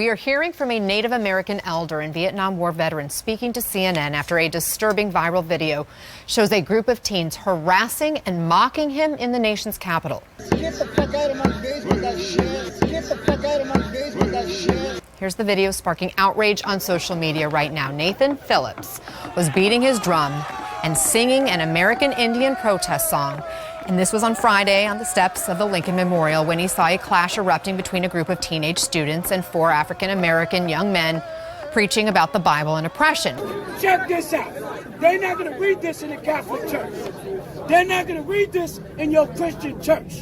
We are hearing from a Native American elder and Vietnam War veteran speaking to CNN after a disturbing viral video shows a group of teens harassing and mocking him in the nation's capital. Get the fuck out of my face with that shit. Get the fuck out of my face with that shit. Here's the video sparking outrage on social media right now. Nathan Phillips was beating his drum and singing an American Indian protest song. And this was on Friday on the steps of the Lincoln Memorial when he saw a clash erupting between a group of teenage students and 4 African-American young men preaching about the Bible and oppression. Check this out. They're not going to read this in the Catholic Church. They're not going to read this in your Christian church.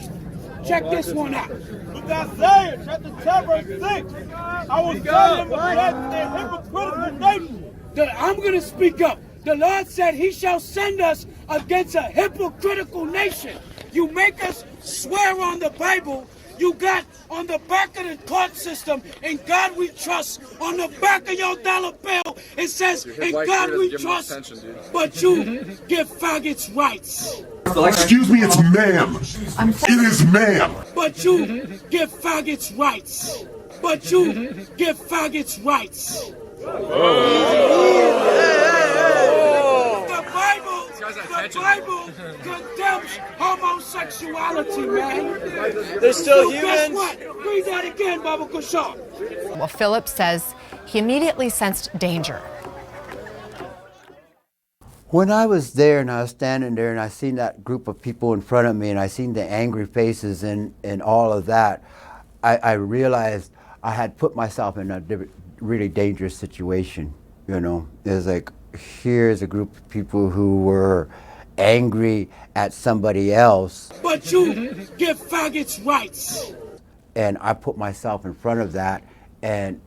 Check this one out. But that saying, chapter 10, verse 6, I will tell them that they're hypocritical nation. I'm going to speak up. The Lord said he shall send us against a hypocritical nation. You make us swear on the Bible. You got on the back of the court system, in God we trust. On the back of your dollar bill, it says, in God we trust. But you give faggots rights. Excuse me, it's ma'am. It is ma'am. But you give faggots rights. But you give faggots rights. The Bible condemns homosexuality, man. They're still So humans. guess what? Read that again, Baba Kushar. Well, Phillips says he immediately sensed danger. When I was there and I was standing there and I seen that group of people in front of me and I seen the angry faces and all of that, I realized I had put myself in a really dangerous situation, you know. It was like, here's a group of people who were angry at somebody else. But you give faggots rights. And I put myself in front of that, and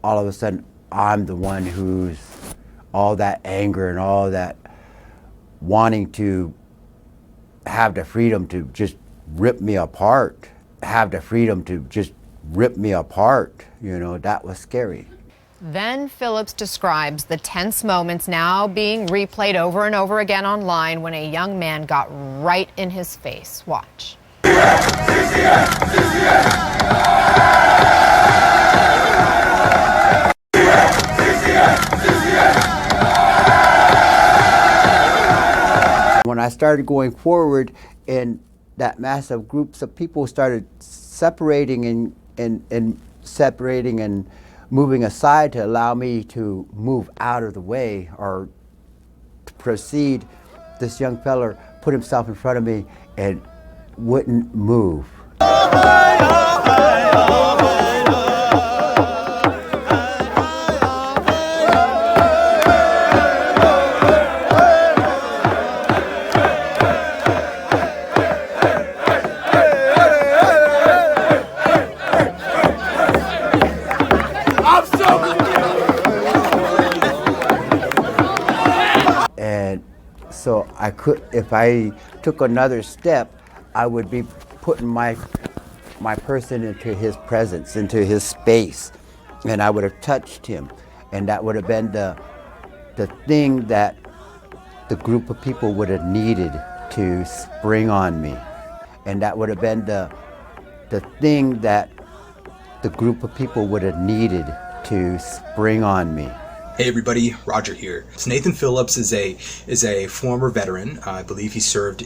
all of a sudden I'm the one who's all that anger and all that wanting to have the freedom to just rip me apart, you know. That was scary. Then Phillips describes the tense moments now being replayed over and over again online when a young man got right in his face. Watch. When I started going forward and that massive groups of people started separating and moving aside to allow me to move out of the way or to proceed, this young fella put himself in front of me and wouldn't move. So I could, if I took another step, I would be putting my person into his presence, into his space, and I would have touched him, and that would have been the thing that the group of people would have needed to spring on me, and that would have been the thing that the group of people would have needed to spring on me. Hey everybody, Roger here. So Nathan Phillips is a former veteran. I believe he served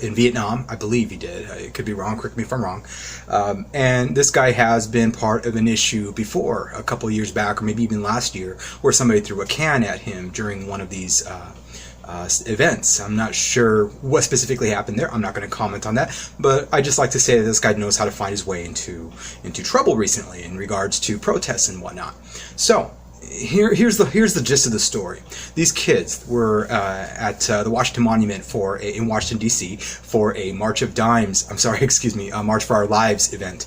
in Vietnam. I believe he did. I could be wrong, correct me if I'm wrong. And this guy has been part of an issue before, a couple of years back, or maybe even last year, where somebody threw a can at him during one of these events. I'm not sure what specifically happened there. I'm not going to comment on that, but I just like to say that this guy knows how to find his way into trouble recently in regards to protests and whatnot. So here's the gist of the story. These kids were at the Washington Monument in Washington D.C. for a March of Dimes. I'm sorry, excuse me, a March for Our Lives event.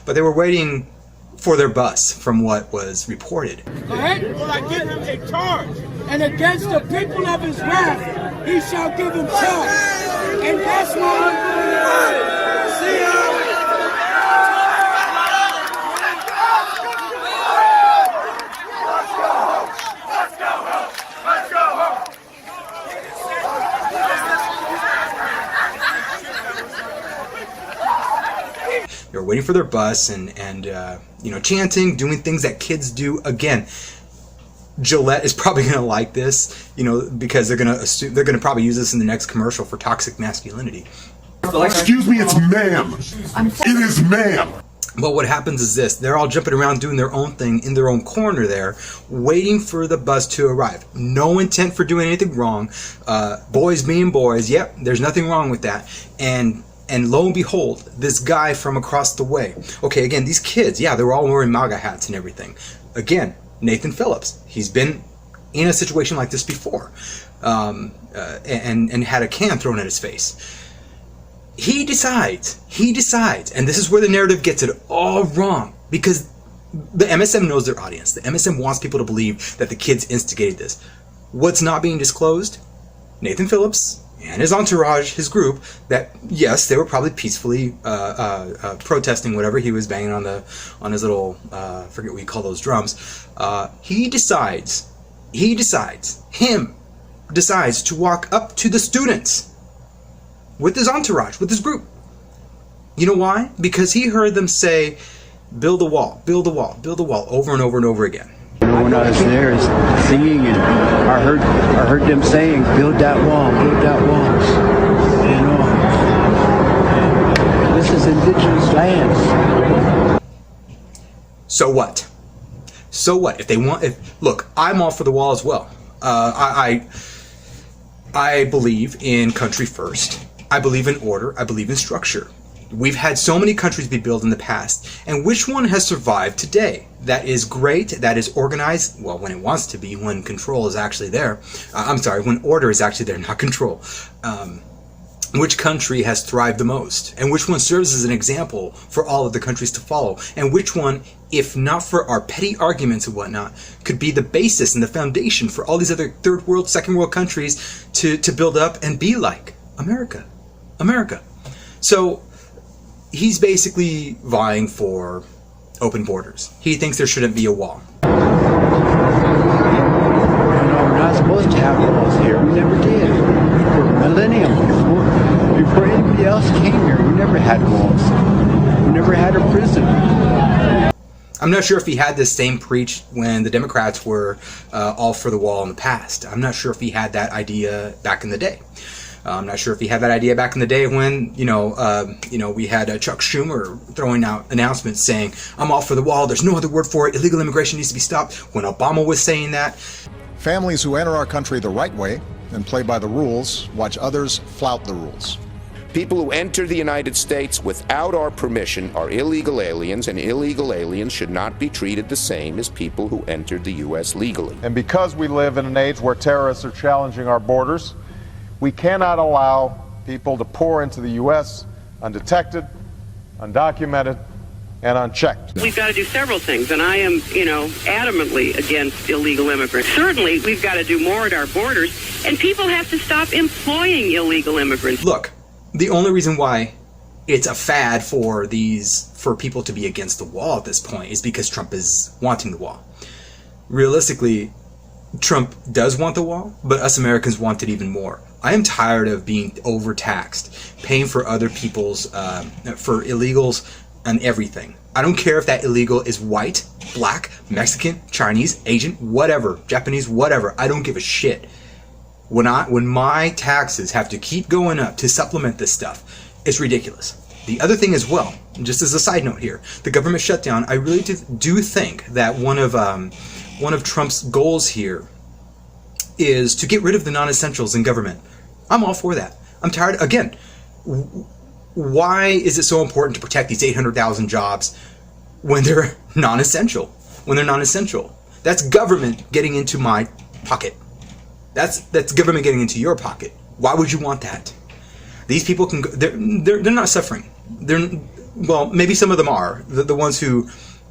But they were waiting for their bus, from what was reported. Alright? Will I give him a charge? And against the people of his wrath, he shall give him charge. And that's what I'm going to do. They were waiting for their bus and chanting, doing things that kids do. Again, Gillette is probably going to like this, because they're going to probably use this in the next commercial for toxic masculinity. Excuse me, it's ma'am. It is ma'am. But what happens is this: they're all jumping around doing their own thing in their own corner there, waiting for the bus to arrive. No intent for doing anything wrong. Boys being boys, yep, there's nothing wrong with that. And lo and behold, this guy from across the way. Okay, again, these kids, yeah, they were all wearing MAGA hats and everything. Again, Nathan Phillips, he's been in a situation like this before, and had a can thrown at his face. He decides, and this is where the narrative gets it all wrong, because the MSM knows their audience. The MSM wants people to believe that the kids instigated this. What's not being disclosed? Nathan Phillips and his entourage, his group, that yes, they were probably peacefully protesting whatever he was banging on his little forget what you call those drums. He decides to walk up to the students with his entourage, with his group. You know why? Because he heard them say, "Build a wall, build a wall, build a wall," over and over and over again. When I was there singing, and I heard them saying, "Build that wall, build that wall." This is indigenous lands. So what? So what? Look, I'm all for the wall as well. I believe in country first. I believe in order. I believe in structure. We've had so many countries be built in the past, and which one has survived today? That is great, that is organized, well, when it wants to be, when control is actually there. When order is actually there, not control. Which country has thrived the most? And which one serves as an example for all of the countries to follow? And which one, if not for our petty arguments and whatnot, could be the basis and the foundation for all these other third world, second world countries to build up and be like America? So he's basically vying for open borders. He thinks there shouldn't be a wall. We're not supposed to have walls here. We never did. For millennium, before anybody else came here, we never had walls. We never had a prison. I'm not sure if he had this same preach when the Democrats were all for the wall in the past. I'm not sure if he had that idea back in the day. I'm not sure if he had that idea back in the day when, we had Chuck Schumer throwing out announcements saying, "I'm all for the wall, there's no other word for it, illegal immigration needs to be stopped," when Obama was saying that. Families who enter our country the right way and play by the rules watch others flout the rules. People who enter the United States without our permission are illegal aliens, and illegal aliens should not be treated the same as people who entered the U.S. legally. And because we live in an age where terrorists are challenging our borders, we cannot allow people to pour into the U.S. undetected, undocumented, and unchecked. We've got to do several things, and I am, adamantly against illegal immigrants. Certainly, we've got to do more at our borders, and people have to stop employing illegal immigrants. Look, the only reason why it's a fad for people to be against the wall at this point is because Trump is wanting the wall. Realistically, Trump does want the wall, but us Americans want it even more. I am tired of being overtaxed, paying for other people's, for illegals and everything. I don't care if that illegal is white, black, Mexican, Chinese, Asian, whatever, Japanese, whatever. I don't give a shit. When my taxes have to keep going up to supplement this stuff, it's ridiculous. The other thing as well, just as a side note here, the government shutdown, I really do think that one of Trump's goals here is to get rid of the non-essentials in government. I'm all for that. I'm tired. Again, why is it so important to protect these 800,000 jobs when they're non-essential? That's government getting into my pocket. That's government getting into your pocket. Why would you want that? These people can go, they're not suffering. Maybe some of them are. The ones who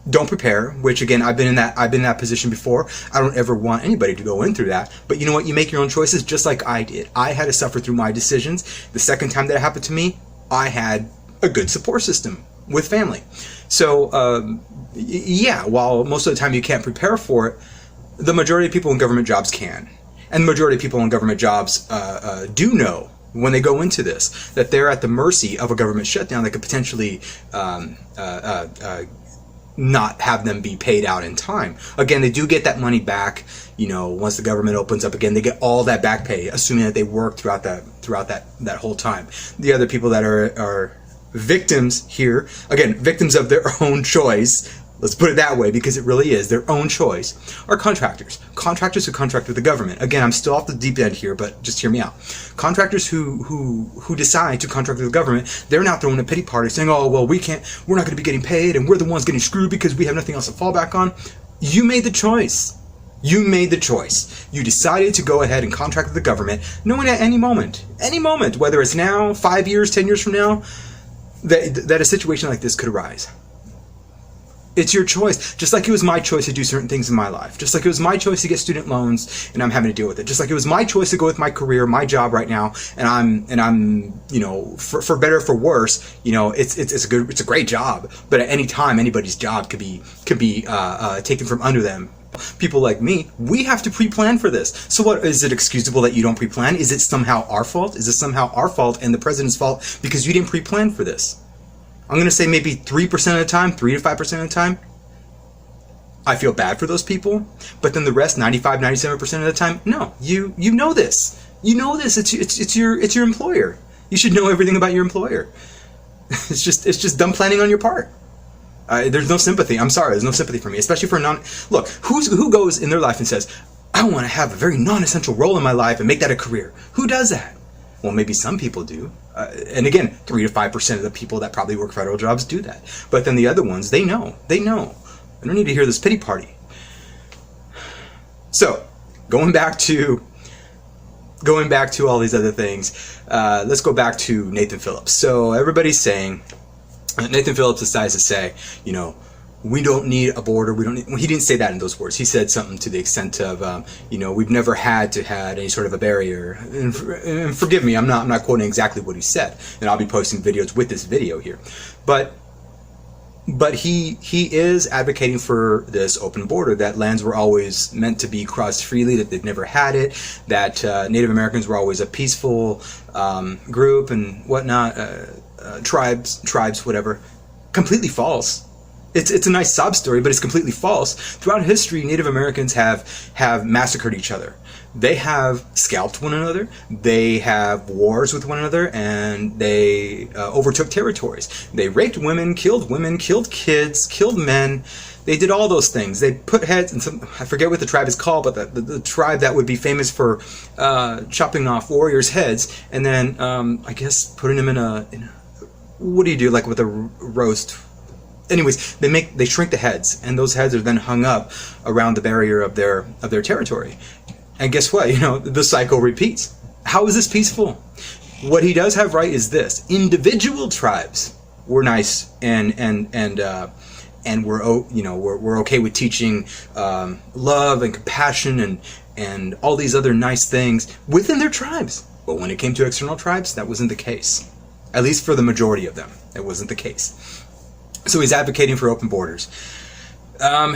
don't prepare, which again, I've been in that position before. I don't ever want anybody to go in through that. But you know what? You make your own choices just like I did. I had to suffer through my decisions. The second time that it happened to me, I had a good support system with family. So, while most of the time you can't prepare for it, the majority of people in government jobs can. And the majority of people in government jobs do know when they go into this, that they're at the mercy of a government shutdown that could potentially not have them be paid out in time. Again, they do get that money back, you know, once the government opens up again. They get all that back pay, assuming that they worked throughout that whole time. The other people that are victims here, again, victims of their own choice, let's put it that way, because it really is their own choice, are contractors. Contractors who contract with the government. Again, I'm still off the deep end here, but just hear me out. Contractors who decide to contract with the government, they're not throwing a pity party saying, oh, well, we're not going to be getting paid, and we're the ones getting screwed because we have nothing else to fall back on. You made the choice. You made the choice. You decided to go ahead and contract with the government, knowing at any moment, whether it's now, 5 years, 10 years from now, that a situation like this could arise. It's your choice. Just like it was my choice to do certain things in my life. Just like it was my choice to get student loans and I'm having to deal with it. Just like it was my choice to go with my career, my job right now, and I'm you know, for better or for worse, you know, it's a great job. But at any time, anybody's job could be taken from under them. People like me, we have to pre-plan for this. So what, is it excusable that you don't pre-plan? Is it somehow our fault? Is it somehow our fault and the president's fault because you didn't pre-plan for this? I'm going to say maybe 3% of the time, 3 to 5% of the time, I feel bad for those people. But then the rest, 95, 97% of the time, no, you know this. You know this. It's your employer. You should know everything about your employer. It's just dumb planning on your part. There's no sympathy. I'm sorry, there's no sympathy for me, especially for look, who goes in their life and says, I want to have a very non-essential role in my life and make that a career? Who does that? Well, maybe some people do. And again, 3 to 5% of the people that probably work federal jobs do that. But then the other ones, they know. I don't need to hear this pity party. So, going back to all these other things, let's go back to Nathan Phillips. So everybody's saying, Nathan Phillips decides to say, you know, we don't need a border. He didn't say that in those words. He said something to the extent of, you know, we've never had any sort of a barrier. And forgive me, I'm not quoting exactly what he said. And I'll be posting videos with this video here. But he is advocating for this open border, that lands were always meant to be crossed freely, that they've never had it, that Native Americans were always a peaceful group and whatnot, tribes, whatever. Completely false. It's a nice sob story, but it's completely false. Throughout history, Native Americans have massacred each other. They have scalped one another. They have wars with one another, and they overtook territories. They raped women, killed kids, killed men. They did all those things. They put heads in some, I forget what the tribe is called, but the tribe that would be famous for chopping off warriors' heads, and then I guess putting them in a what do you do, like with a roast? Anyways, they shrink the heads, and those heads are then hung up around the barrier of their territory. And guess what? You know, the cycle repeats. How is this peaceful? What he does have right is this: individual tribes were nice and we're okay with teaching love and compassion and all these other nice things within their tribes. But when it came to external tribes, that wasn't the case. At least for the majority of them, it wasn't the case. So he's advocating for open borders.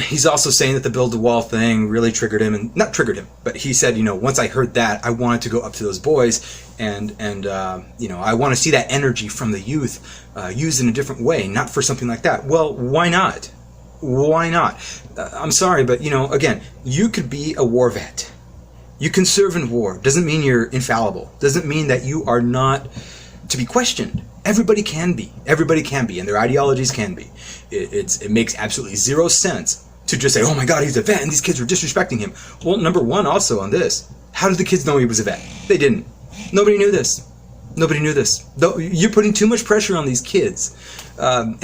He's also saying that the build the wall thing really triggered him, and not triggered him, but he said, you know, once I heard that, I wanted to go up to those boys and you know, I want to see that energy from the youth used in a different way, not for something like that. Well, why not? Why not? I'm sorry, but you know, again, you could be a war vet. You can serve in war. Doesn't mean you're infallible. Doesn't mean that you are not to be questioned. Everybody can be, and their ideologies can be. It makes absolutely zero sense to just say, oh my God, he's a vet, and these kids were disrespecting him. Well, number one, also on this, how did the kids know he was a vet? They didn't. Nobody knew this. You're putting too much pressure on these kids. And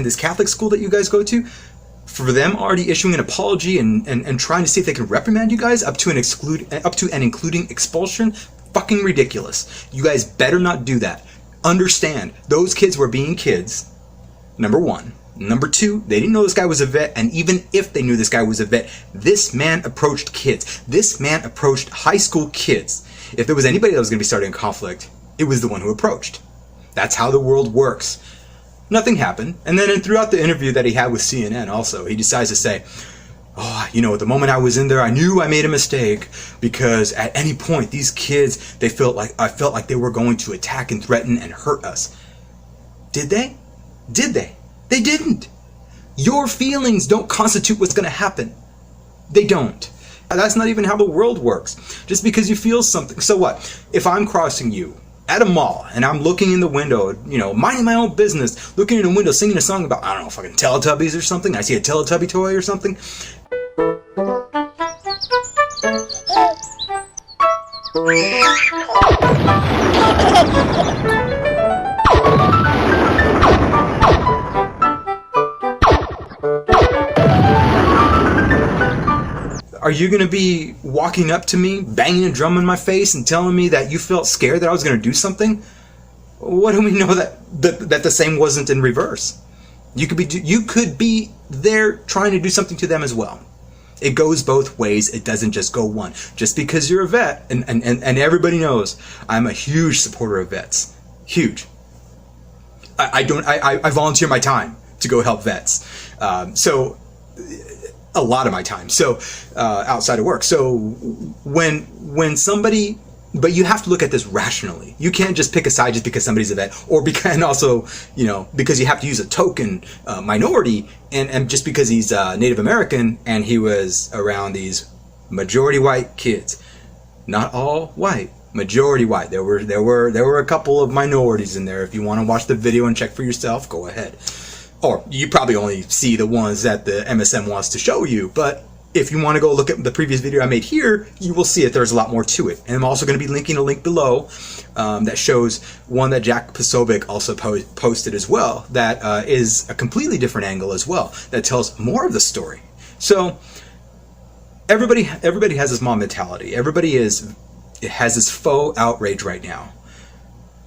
this Catholic school that you guys go to, for them already issuing an apology and trying to see if they can reprimand you guys up to and including expulsion, fucking ridiculous. You guys better not do that. Understand, those kids were being kids, number one. Number two, they didn't know this guy was a vet, and even if they knew this guy was a vet, this man approached kids. This man approached high school kids. If there was anybody that was going to be starting a conflict, it was the one who approached. That's how the world works. Nothing happened, and then throughout the interview that he had with CNN also, he decides to say, oh, you know, the moment I was in there, I knew I made a mistake, because at any point, these kids, I felt like they were going to attack and threaten and hurt us. Did they? Did they? They didn't. Your feelings don't constitute what's going to happen. They don't. That's not even how the world works. Just because you feel something. So what? If I'm crossing you at a mall and I'm looking in the window, you know, minding my own business, looking in the window, singing a song about, I don't know, fucking Teletubbies or something. I see a Teletubby toy or something. Are you going to be walking up to me, banging a drum in my face and telling me that you felt scared that I was going to do something? What do we know that the same wasn't in reverse? You could be there trying to do something to them as well. It goes both ways. It doesn't just go one. Just because you're a vet, and everybody knows I'm a huge supporter of vets. Huge. I volunteer my time to go help vets. A lot of my time. So outside of work. So when somebody, but you have to look at this rationally. You can't just pick a side just because somebody's a vet, and also, you know, because you have to use a token minority, and just because he's Native American and he was around these majority white kids. Not all white, majority white. There were a couple of minorities in there. If you want to watch the video and check for yourself, go ahead. Or you probably only see the ones that the MSM wants to show you, but if you want to go look at the previous video I made here, you will see it. There's a lot more to it. And I'm also going to be linking a link below that shows one that Jack Posobiec also posted as well, that is a completely different angle as well, that tells more of the story. So everybody has this mob mentality. Everybody has this faux outrage right now.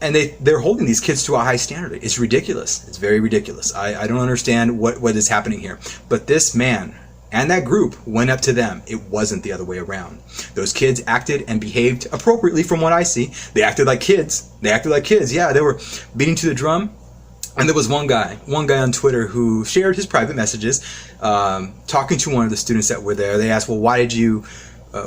And they're holding these kids to a high standard. It's ridiculous. It's very ridiculous. I don't understand what is happening here. But this man and that group went up to them. It wasn't the other way around. Those kids acted and behaved appropriately from what I see. They acted like kids. Yeah, they were beating to the drum. And there was one guy on Twitter who shared his private messages, talking to one of the students that were there. They asked, well, why did you,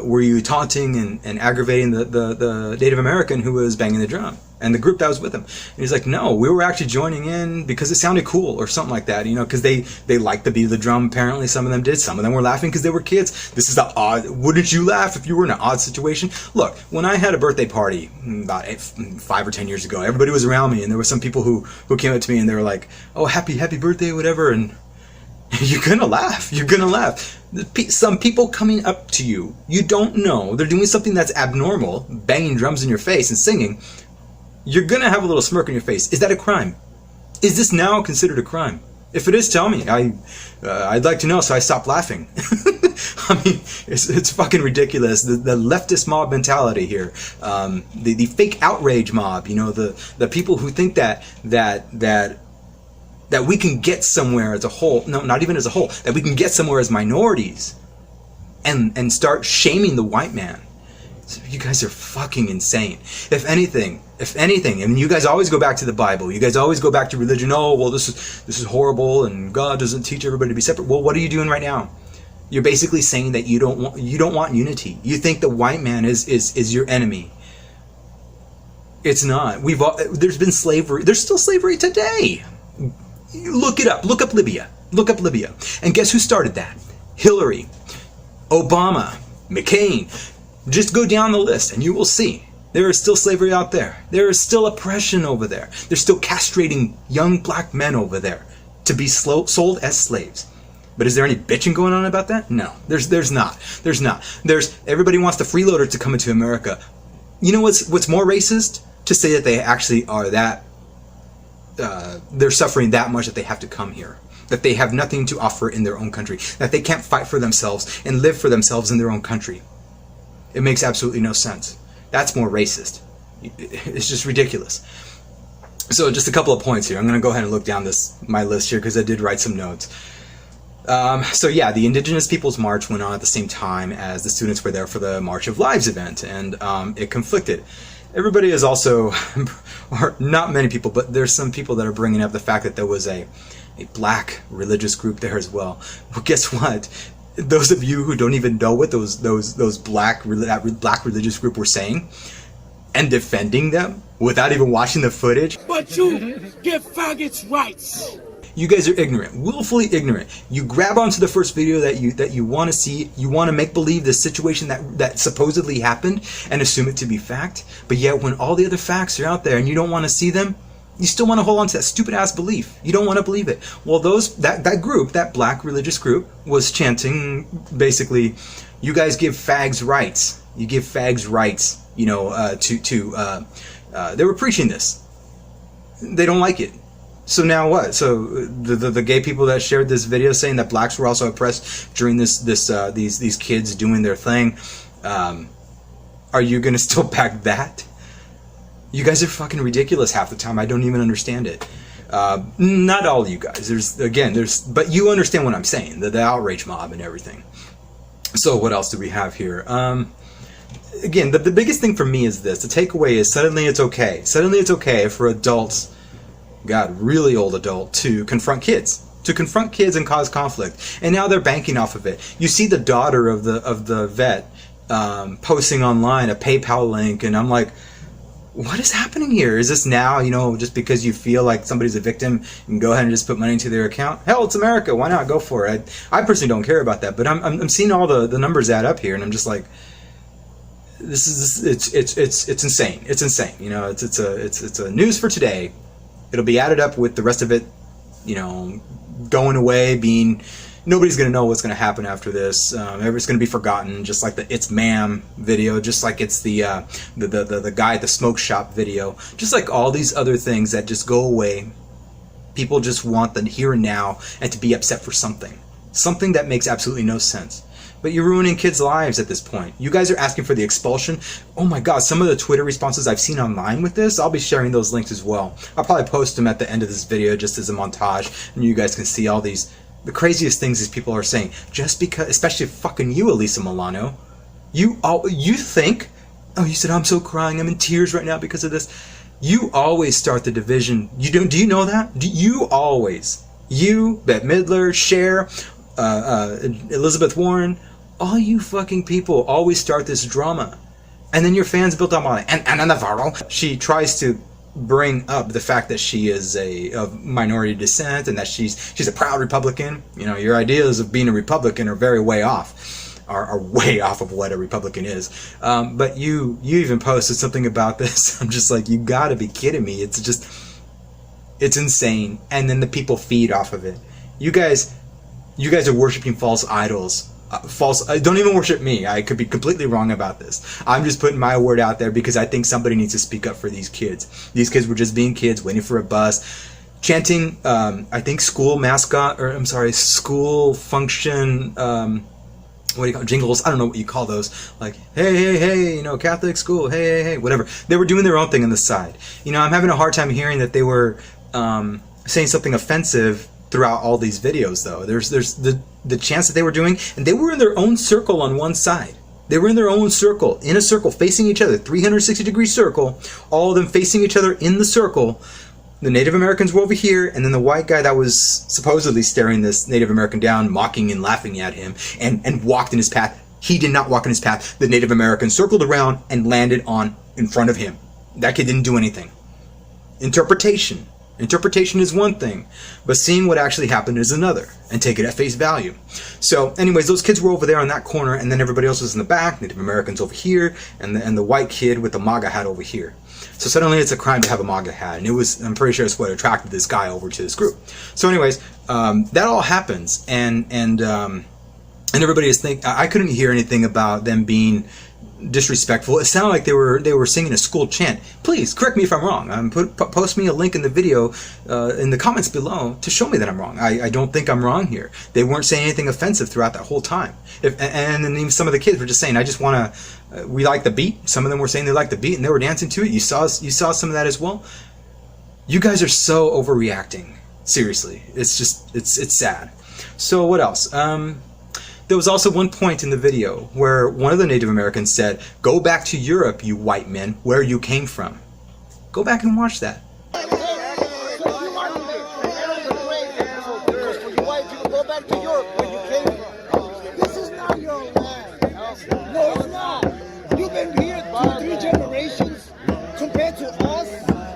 were you taunting and aggravating the Native American who was banging the drum? And the group that was with him. And he's like, no, we were actually joining in because it sounded cool or something like that, you know, because they liked the beat of the drum. Apparently some of them did. Some of them were laughing because they were kids. This is the odd, wouldn't you laugh if you were in an odd situation? Look, when I had a birthday party about 5 or 10 years ago, everybody was around me, and there were some people who came up to me and they were like, oh, happy birthday, whatever. And you're gonna laugh. Some people coming up to you, you don't know, they're doing something that's abnormal, banging drums in your face and singing. You're gonna have a little smirk on your face. Is that a crime? Is this now considered a crime? If it is, tell me. I'd like to know so I stop laughing. I mean, it's fucking ridiculous. The leftist mob mentality here, the fake outrage mob. You know, the people who think that we can get somewhere as a whole. No, not even as a whole. That we can get somewhere as minorities, and start shaming the white man. So you guys are fucking insane. If anything, I mean, you guys always go back to the Bible. You guys always go back to religion. Oh, well, this is horrible, and God doesn't teach everybody to be separate. Well, what are you doing right now? You're basically saying that you don't want unity. You think the white man is your enemy. It's not. There's been slavery. There's still slavery today. Look it up. Look up Libya. And guess who started that? Hillary, Obama, McCain. Just go down the list and you will see there is still slavery out there. There is still oppression over there. They're still castrating young black men over there to be sold as slaves. But is there any bitching going on about that? No, there's not. Everybody wants the freeloader to come into America. You know what's more racist? To say that they actually are they're suffering that much that they have to come here. That they have nothing to offer in their own country. That they can't fight for themselves and live for themselves in their own country. It makes absolutely no sense. That's more racist. It's just ridiculous. So just a couple of points here. I'm going to go ahead and look down my list here because I did write some notes. So yeah, the Indigenous Peoples March went on at the same time as the students were there for the March of Lives event, and it conflicted. Everybody is also, or not many people, but there's some people that are bringing up the fact that there was a black religious group there as well. Well, guess what? those of you who don't even know what those black religious group were saying and defending them without even watching the footage. But you give faggots rights. You guys are ignorant, willfully ignorant. You grab onto the first video that you want to see. You want to make believe the situation that supposedly happened and assume it to be fact. But yet when all the other facts are out there and you don't want to see them, you still want to hold on to that stupid ass belief. You don't want to believe it. Well, that group, that black religious group, was chanting basically, you guys give fags rights. You give fags rights. You know, they were preaching this. They don't like it. So now what? So the gay people that shared this video saying that blacks were also oppressed during these kids doing their thing, are you gonna still back that? You guys are fucking ridiculous half the time. I don't even understand it. Not all of you guys. But you understand what I'm saying. The outrage mob and everything. So what else do we have here? Again, the biggest thing for me is this. The takeaway is suddenly it's okay. Suddenly it's okay for adults, God, really old adult, to confront kids. To confront kids and cause conflict. And now they're banking off of it. You see the daughter of the vet posting online a PayPal link, and I'm like, what is happening here? Is this now, you know, just because you feel like somebody's a victim, you can go ahead and just put money into their account? Hell, it's America. Why not? Go for it. I personally don't care about that, but I'm seeing all the numbers add up here, and I'm just like, it's insane. It's insane. You know, it's a news for today. It'll be added up with the rest of it, you know, going away, nobody's going to know what's going to happen after this. It's going to be forgotten, just like the It's Ma'am video, just like it's the guy at the smoke shop video, just like all these other things that just go away. People just want the here and now and to be upset for something that makes absolutely no sense. But you're ruining kids' lives at this point. You guys are asking for the expulsion. Oh my God, some of the Twitter responses I've seen online with this, I'll be sharing those links as well. I'll probably post them at the end of this video just as a montage, and you guys can see all the craziest things these people are saying. Just because, especially fucking you, Elisa Milano. You think, oh, you said, I'm so crying, I'm in tears right now because of this. You always start the division. Do you know that? You, Bette Midler, Cher, Elizabeth Warren, all you fucking people always start this drama, and then your fans built up on it. And Anna Navarro, she tries to bring up the fact that she is of minority descent and that she's a proud Republican. You know, your ideas of being a Republican are very way off, are way off of what a Republican is. But you even posted something about this. I'm just like, you gotta be kidding me. It's insane. And then the people feed off of it. You guys are worshiping false idols. Don't even worship me. I could be completely wrong about this. I'm just putting my word out there because I think somebody needs to speak up for these kids. These kids were just being kids, waiting for a bus, chanting, I think school function, what do you call it? Jingles? I don't know what you call those. Like, hey, you know, Catholic school, hey, whatever. They were doing their own thing on the side. You know, I'm having a hard time hearing that they were saying something offensive throughout all these videos, though. There's the chance that they were doing, and they were in their own circle on one side. They were in their own circle, in a circle, facing each other, 360-degree circle, all of them facing each other in the circle. The Native Americans were over here, and then the white guy that was supposedly staring this Native American down, mocking and laughing at him, and walked in his path. He did not walk in his path. The Native American circled around and landed in front of him. That kid didn't do anything. Interpretation is one thing, but seeing what actually happened is another, and take it at face value. So anyways, those kids were over there on that corner, and then everybody else was in the back, Native Americans over here, and the white kid with the MAGA hat over here. So suddenly it's a crime to have a MAGA hat, and I'm pretty sure it's what attracted this guy over to this group. So anyways, that all happens, and everybody is thinking, I couldn't hear anything about them being disrespectful. It sounded like they were singing a school chant. Please correct me if I'm wrong. Post me a link in the video in the comments below to show me that I'm wrong. I don't think I'm wrong here. They weren't saying anything offensive throughout that whole time. And then even some of the kids were just saying, I just want to, we like the beat. Some of them were saying they liked the beat and they were dancing to it. You saw some of that as well. You guys are so overreacting. Seriously. It's sad. So what else? There was also one point in the video where one of the Native Americans said, "Go back to Europe, you white men, where you came from." Go back and watch that. Go back to Europe, where you came from. This No, it's not. You've been here 2-3 generations compared to us.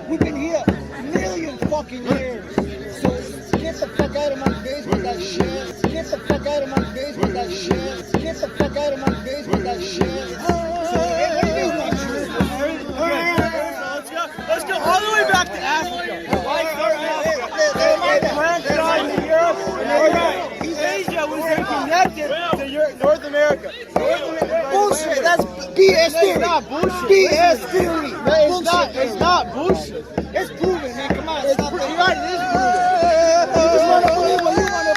We've been here a million fucking years. So get the fuck out of my face with that shit. Get the fuck out of my face with that shit. Get the fuck out of my face with that shit. Let's go all the way back to Africa. Asia was connected to North America. Bullshit. That's BS theory. It's not bullshit. BS theory. It's not bullshit. It's proven, man. Come on. It is proven. You just want to believe what you want to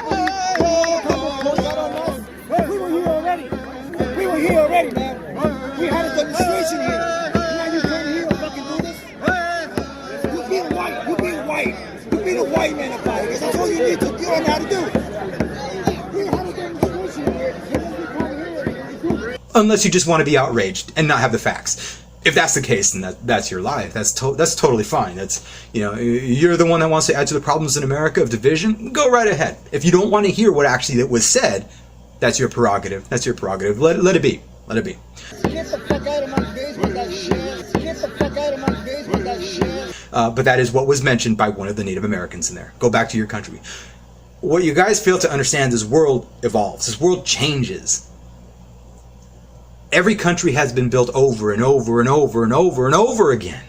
believe. We were here already. We were here already, man. We had a demonstration here. Now you come here and fucking do this? You being white. You being white. You being a white man about it. That's all you need to learn how to do. We had a demonstration here. Unless you just want to be outraged and not have the facts. If that's the case, then that's your life. That's totally fine. That's, you're the one that wants to add to the problems in America of division. Go right ahead. If you don't want to hear what actually that was said, that's your prerogative. That's your prerogative. Let it be. Let it be. Get the fuck out of my face with that shit. Get the fuck out of my face with that shit. But that is what was mentioned by one of the Native Americans in there. Go back to your country. What you guys fail to understand is this world evolves. This world changes. Every country has been built over and over and over and over and over again.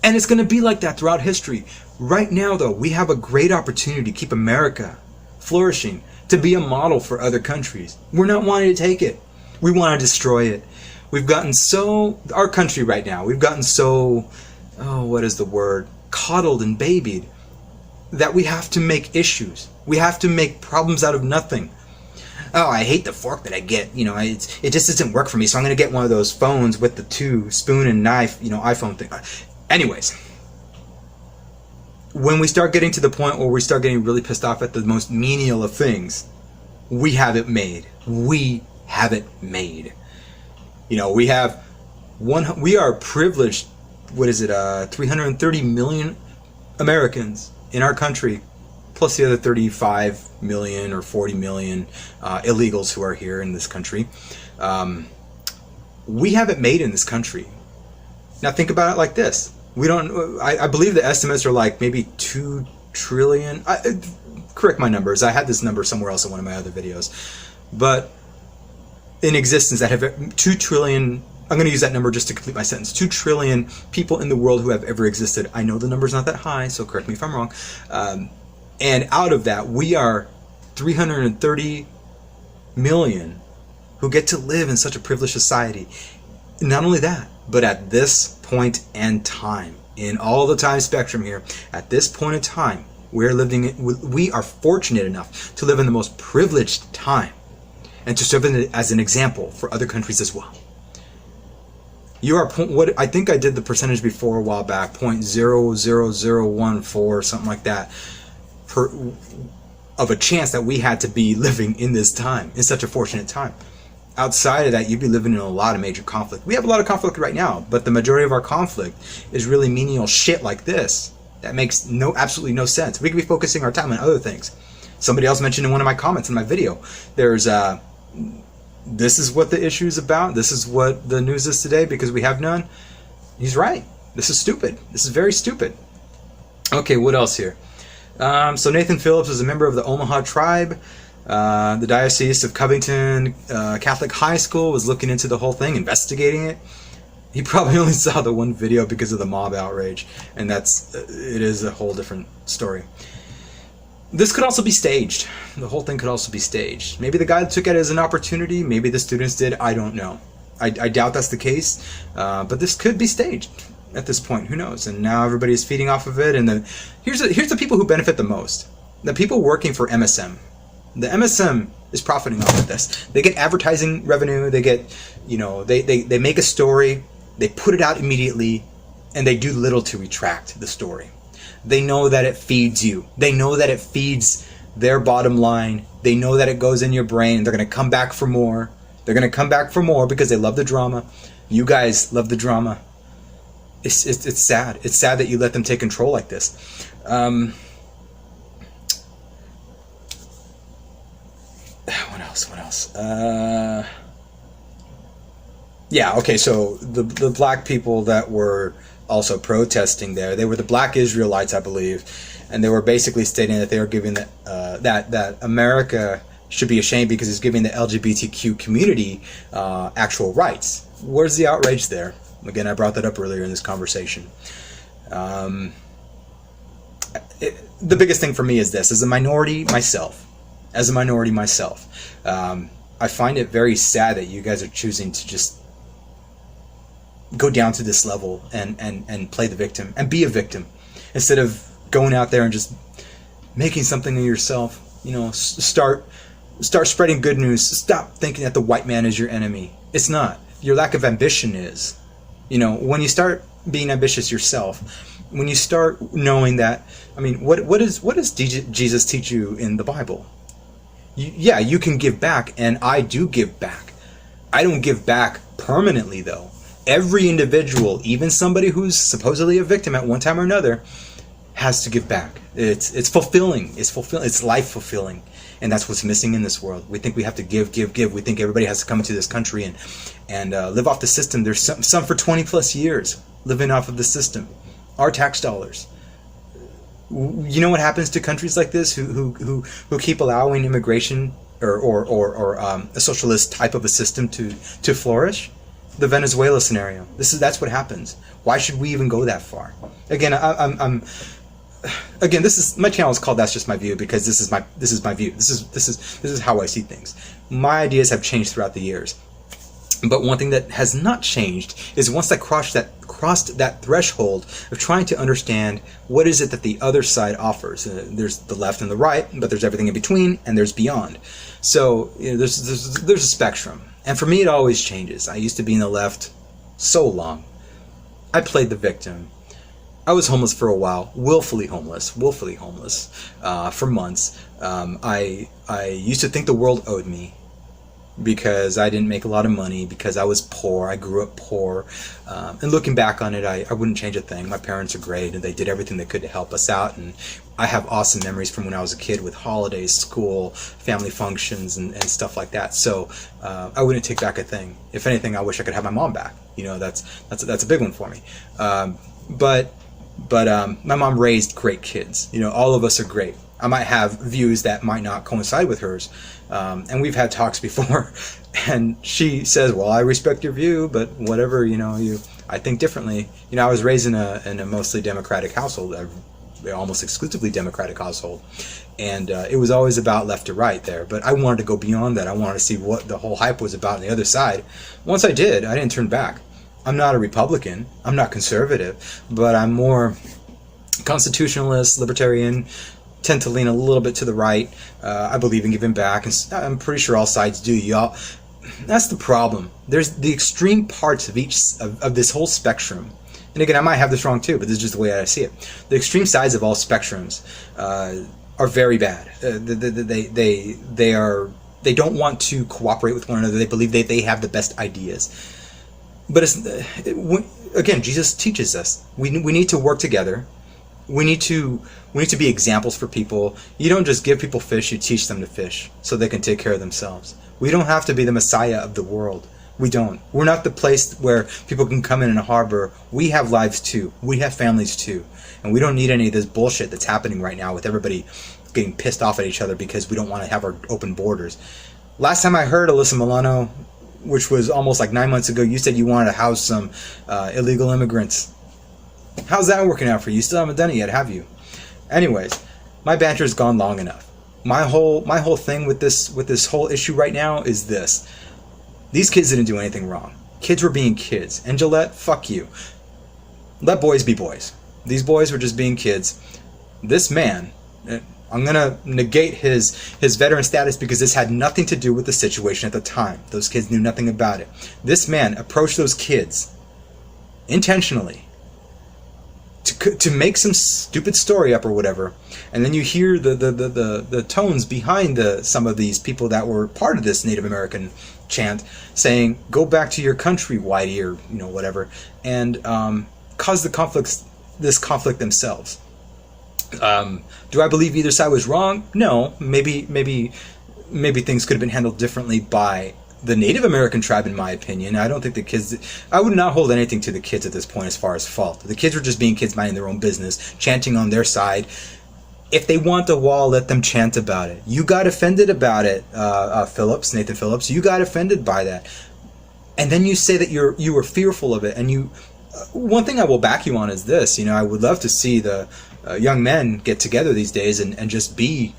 And it's going to be like that throughout history. Right now, though, we have a great opportunity to keep America flourishing, to be a model for other countries. We're not wanting to take it. We want to destroy it. We've gotten so, our country right now, we've gotten so, what is the word? Coddled and babied, that we have to make issues. We have to make problems out of nothing. Oh, I hate the fork that I get. It just doesn't work for me, so I'm going to get one of those phones with the 2 spoon and knife, iPhone thing. Anyways, when we start getting to the point where we start getting really pissed off at the most menial of things, we have it made. We have it made. We are privileged, 330 million Americans in our country, plus the other 35 million or 40 million illegals who are here in this country. We have it made in this country. Now think about it like this. I believe the estimates are like maybe 2 trillion. Correct my numbers. I had this number somewhere else in one of my other videos. But in existence that have 2 trillion, I'm going to use that number just to complete my sentence, 2 trillion people in the world who have ever existed. I know the number's not that high, so correct me if I'm wrong. And out of that, we are 330 million who get to live in such a privileged society. Not only that, but at this point in time, in all the time spectrum here, at this point in time, we are fortunate enough to live in the most privileged time and to serve as an example for other countries as well. You are, what I think I did the percentage before a while back, 0.00014 or something like that, of a chance that we had to be living in this time, in such a fortunate time. Outside of that, you'd be living in a lot of major conflict. We have a lot of conflict right now, but the majority of our conflict is really menial shit like this. That makes absolutely no sense. We could be focusing our time on other things. Somebody else mentioned in one of my comments in my video, this is what the issue is about. This is what the news is today because we have none. He's right. This is stupid. This is very stupid. Okay, what else here? So Nathan Phillips is a member of the Omaha tribe. The Diocese of Covington Catholic High School was looking into the whole thing, investigating it. He probably only saw the one video because of the mob outrage, and it is a whole different story. This could also be staged. The whole thing could also be staged. Maybe the guy took it as an opportunity. Maybe the students did. I don't know. I doubt that's the case. But this could be staged at this point. Who knows? And now everybody is feeding off of it. And here's the people who benefit the most. The people working for MSM. The MSM is profiting off of this. They get advertising revenue. They get, they make a story. They put it out immediately. And they do little to retract the story. They know that it feeds you. They know that it feeds their bottom line. They know that it goes in your brain. They're going to come back for more. They're going to come back for more because they love the drama. You guys love the drama. It's sad. It's sad that you let them take control like this. What else? Yeah, okay, so the black people that were also protesting there, they were the black Israelites, I believe, and they were basically stating that they were giving that America should be ashamed because it's giving the LGBTQ community actual rights. Where's the outrage there? Again, I brought that up earlier in this conversation. The biggest thing for me is this: as a minority myself, I find it very sad that you guys are choosing to just go down to this level and play the victim and be a victim instead of going out there and just making something of yourself. You know, start spreading good news. Stop thinking that the white man is your enemy. It's not. Your lack of ambition is. You know, when you start being ambitious yourself, when you start knowing that, I mean, what does Jesus teach you in the Bible? You can give back, and I do give back. I don't give back permanently, though. Every individual, even somebody who's supposedly a victim at one time or another, has to give back. It's fulfilling. It's life fulfilling, and that's what's missing in this world. We think we have to give. We think everybody has to come into this country and live off the system. There's some for 20 plus years living off of the system, our tax dollars. You know what happens to countries like this who keep allowing immigration or a socialist type of a system to flourish? The Venezuela scenario. That's what happens. Why should we even go that far? Again, this is my channel is called That's Just My View because this is my view. This is how I see things. My ideas have changed throughout the years. But one thing that has not changed is once I crossed that threshold of trying to understand what is it that the other side offers. There's the left and the right, but there's everything in between, and there's beyond. So you know, there's a spectrum, and for me it always changes. I used to be in the left so long. I played the victim. I was homeless for a while, willfully homeless for months. I used to think the world owed me, because I didn't make a lot of money, because I was poor. I grew up poor. And looking back on it, I wouldn't change a thing. My parents are great, and they did everything they could to help us out. And I have awesome memories from when I was a kid with holidays, school, family functions, and stuff like that. So I wouldn't take back a thing. If anything, I wish I could have my mom back. You know, that's a big one for me. But my mom raised great kids. You know, all of us are great. I might have views that might not coincide with hers. And we've had talks before, and she says, well, I respect your view, but whatever, you know, I think differently. You know, I was raised in a mostly Democratic household, almost exclusively Democratic household. And it was always about left to right there. But I wanted to go beyond that. I wanted to see what the whole hype was about on the other side. Once I did, I didn't turn back. I'm not a Republican. I'm not conservative, but I'm more constitutionalist, libertarian, tend to lean a little bit to the right. I believe in giving back, and I'm pretty sure all sides do. Y'all, that's the problem. There's the extreme parts of of this whole spectrum. And again, I might have this wrong too, but this is just the way I see it. The extreme sides of all spectrums are very bad. They don't want to cooperate with one another. They believe they have the best ideas. But again, Jesus teaches us we need to work together. We need to be examples for people. You don't just give people fish, you teach them to fish so they can take care of themselves. We don't have to be the Messiah of the world. We don't. We're not the place where people can come in and harbor. We have lives too. We have families too. And we don't need any of this bullshit that's happening right now with everybody getting pissed off at each other because we don't want to have our open borders. Last time I heard, Alyssa Milano, which was almost like 9 months ago, you said you wanted to house some illegal immigrants. How's that working out for you? You still haven't done it yet, have you? Anyways, my banter's gone long enough. My whole thing with this whole issue right now is this. These kids didn't do anything wrong. Kids were being kids. And Gillette, fuck you. Let boys be boys. These boys were just being kids. This man, I'm gonna negate his veteran status because this had nothing to do with the situation at the time. Those kids knew nothing about it. This man approached those kids intentionally to make some stupid story up or whatever, and then you hear the tones behind some of these people that were part of this Native American chant saying, "Go back to your country, whitey," or whatever, and cause this conflict themselves. Do I believe either side was wrong? No. Maybe things could have been handled differently by the Native American tribe, in my opinion, I don't think the kids, I would not hold anything to the kids at this point as far as fault. The kids were just being kids minding their own business, chanting on their side. If they want the wall, let them chant about it. You got offended about it, Phillips, Nathan Phillips. You got offended by that. And then you say that you were fearful of it. And you, one thing I will back you on is this, I would love to see the young men get together these days and just be,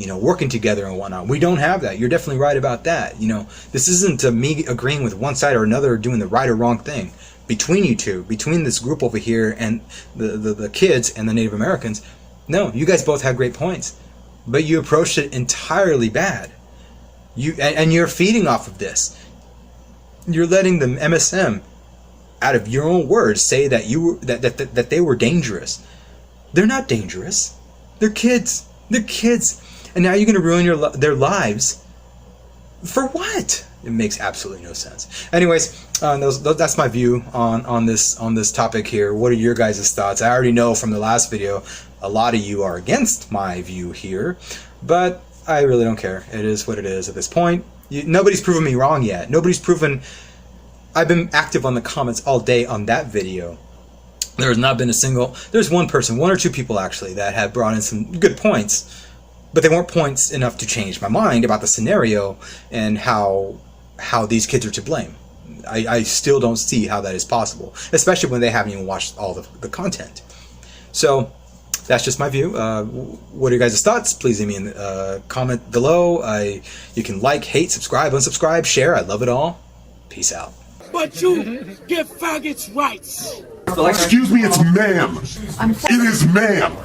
working together and whatnot. We don't have that. You're definitely right about that. This isn't me agreeing with one side or another, doing the right or wrong thing. Between you two, between this group over here and the kids and the Native Americans, no, you guys both had great points, but you approached it entirely bad. And you're feeding off of this. You're letting the MSM, out of your own words, say that that they were dangerous. They're not dangerous. They're kids. They're kids. And now you're going to ruin their lives for what? It makes absolutely no sense. Anyways, that's my view on this topic here. What are your guys' thoughts? I already know from the last video, a lot of you are against my view here, but I really don't care. It is what it is at this point. Nobody's proven me wrong yet. Nobody's proven. I've been active on the comments all day on that video. There has not been a single. There's one person, one or two people actually, that have brought in some good points, but they weren't points enough to change my mind about the scenario and how these kids are to blame. I still don't see how that is possible, especially when they haven't even watched all the content. So that's just my view. What are your guys' thoughts? Please leave me in the comment below. You can like, hate, subscribe, unsubscribe, share. I love it all. Peace out. But you give faggots rights. Excuse me, it's ma'am. It is ma'am.